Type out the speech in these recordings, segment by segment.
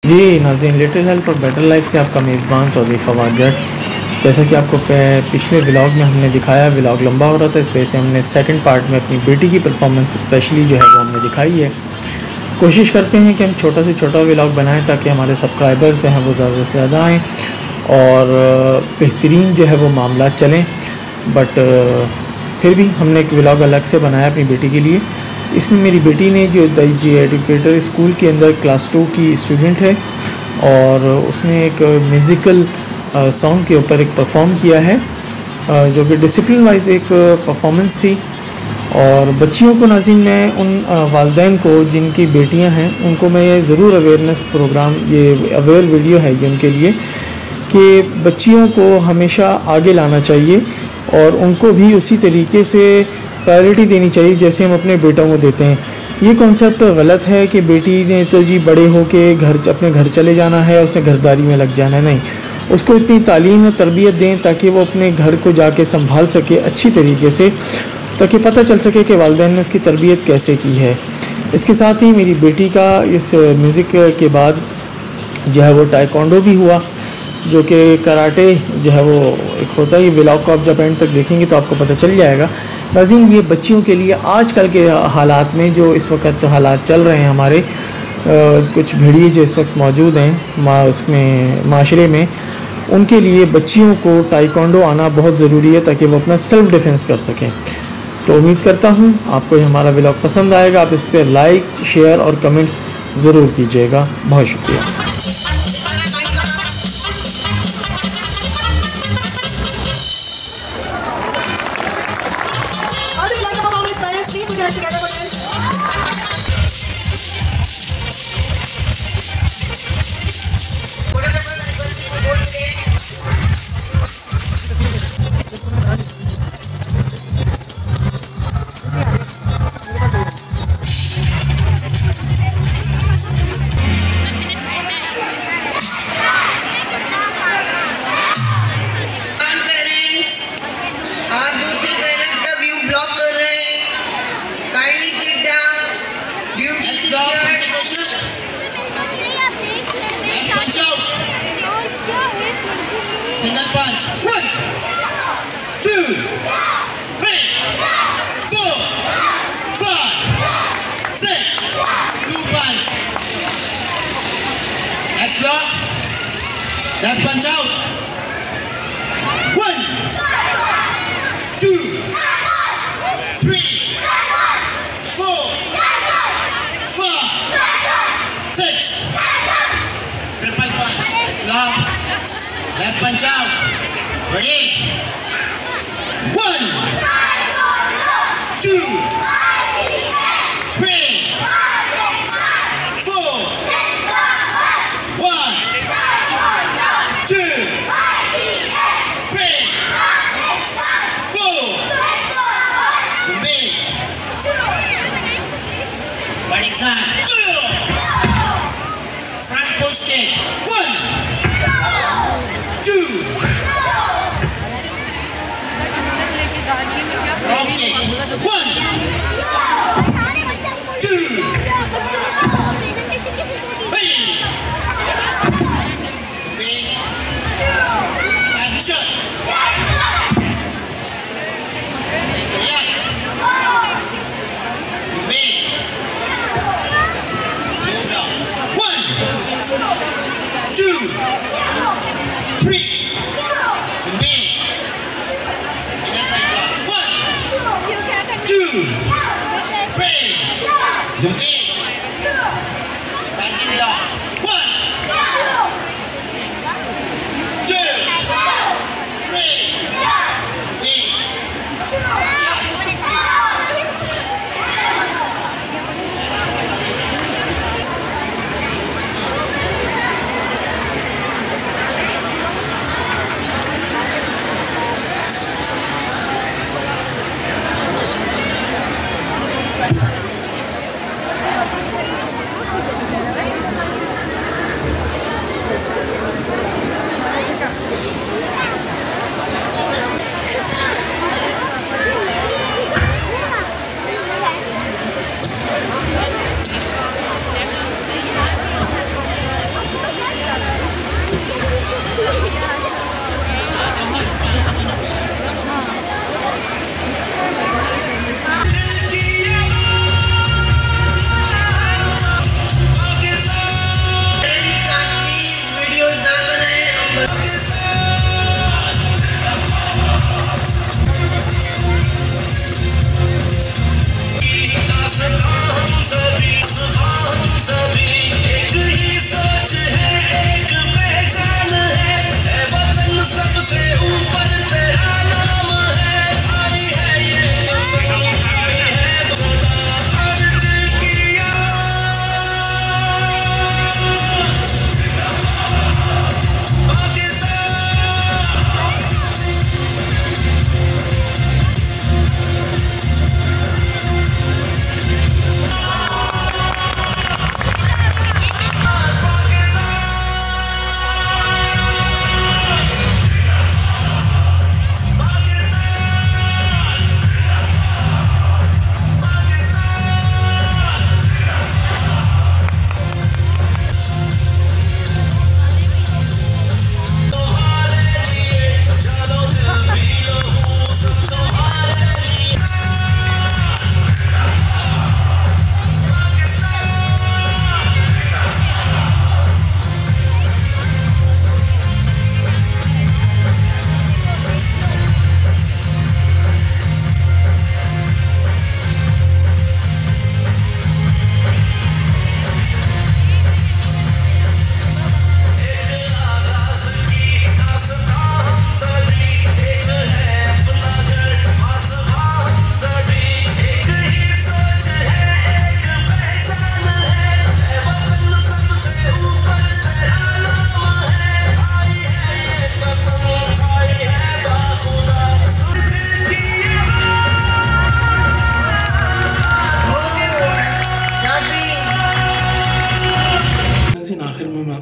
जी नाज़रीन, little help और better life से आपका मेज़बान चौधरी फवाद जट। जैसा कि आपको पिछले व्लॉग में हमने दिखाया, व्लॉग लंबा हो रहा था, इस वजह से हमने सेकंड पार्ट में अपनी बेटी की परफॉर्मेंस स्पेशली जो है वो हमने दिखाई है। कोशिश करते हैं कि हम छोटा से छोटा व्लॉग बनाएं ताकि हमारे सब्सक्राइबर्स जो हैं वो ज़्यादा से ज़्यादा आएँ और बेहतरीन जो है वो मामला चलें। बट फिर भी हमने एक व्लॉग अलग से बनाया अपनी बेटी के लिए। इसमें मेरी बेटी ने जो जी एजुकेटर स्कूल के अंदर क्लास 2 की स्टूडेंट है और उसने एक म्यूज़िकल सॉन्ग के ऊपर एक परफॉर्म किया है जो कि डिसिप्लिन वाइज एक परफॉर्मेंस थी। और बच्चियों को नाज़रीन, मैं उन वालिदैन को जिनकी बेटियां हैं उनको मैं ये ज़रूर अवेयरनेस प्रोग्राम, ये अवेयर वीडियो है ये उनके लिए कि बच्चियों को हमेशा आगे लाना चाहिए और उनको भी उसी तरीके से प्रायोरिटी देनी चाहिए जैसे हम अपने बेटों को देते हैं। ये कॉन्सेप्ट गलत है कि बेटी ने तो जी बड़े हो के अपने घर चले जाना है और उसे घरदारी में लग जाना है। नहीं, उसको इतनी तालीम और तरबियत दें ताकि वो अपने घर को जाके संभाल सके अच्छी तरीके से, ताकि पता चल सके कि वालिदैन ने उसकी तरबियत कैसे की है। इसके साथ ही मेरी बेटी का इस म्यूज़िक के बाद जो है वो टाइकोंडो भी हुआ, जो कि कराटे जो है वो एक होता है। ये व्लॉग को आप जब एंड तक देखेंगे तो आपको पता चल जाएगा। नाज़रीन, ये बच्चियों के लिए आजकल के हालात में जो इस वक्त हालात चल रहे हैं हमारे कुछ भेड़िए जो इस वक्त मौजूद हैं उसमें माशरे में, उनके लिए बच्चियों को टाइकोंडो आना बहुत ज़रूरी है ताकि वो अपना सेल्फ़ डिफेंस कर सकें। तो उम्मीद करता हूँ आपको ये हमारा व्लॉग पसंद आएगा। आप इस पर लाइक, शेयर और कमेंट्स ज़रूर कीजिएगा। बहुत शुक्रिया। Together for this. आप दूसरे पेरेंट्स का व्यू ब्लॉक कर रहे हैं। Kindly sit down. Duty teacher. Punch out. Single punch. 1, 2, 3, 4, 5, 6. 2 punch. Next block. Left punch out. 1, 2, 3, 4, 5, 6. Triple punch. Let's lock. Left punch out. Ready? 1, 2, 3, 4, 1, 2, 3, 4. Big. Fighting side. Front push kick. 1, 2. Drop kick. 1, 2. 3. Big. And shot. Jump in. Rising down. 1, 2, 3.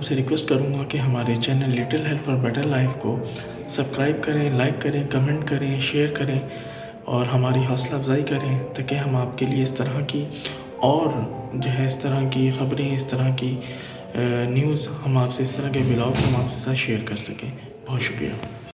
आपसे request करूँगा कि हमारे channel little help for better life को subscribe करें, like करें, comment करें, share करें और हमारी हौसला अफजाई करें, ताकि हम आपके लिए इस तरह की और जो है इस तरह की ख़बरें, इस तरह की न्यूज़ हम आपसे, इस तरह के व्लॉग्स हम आपसे साथ शेयर कर सकें। बहुत शुक्रिया।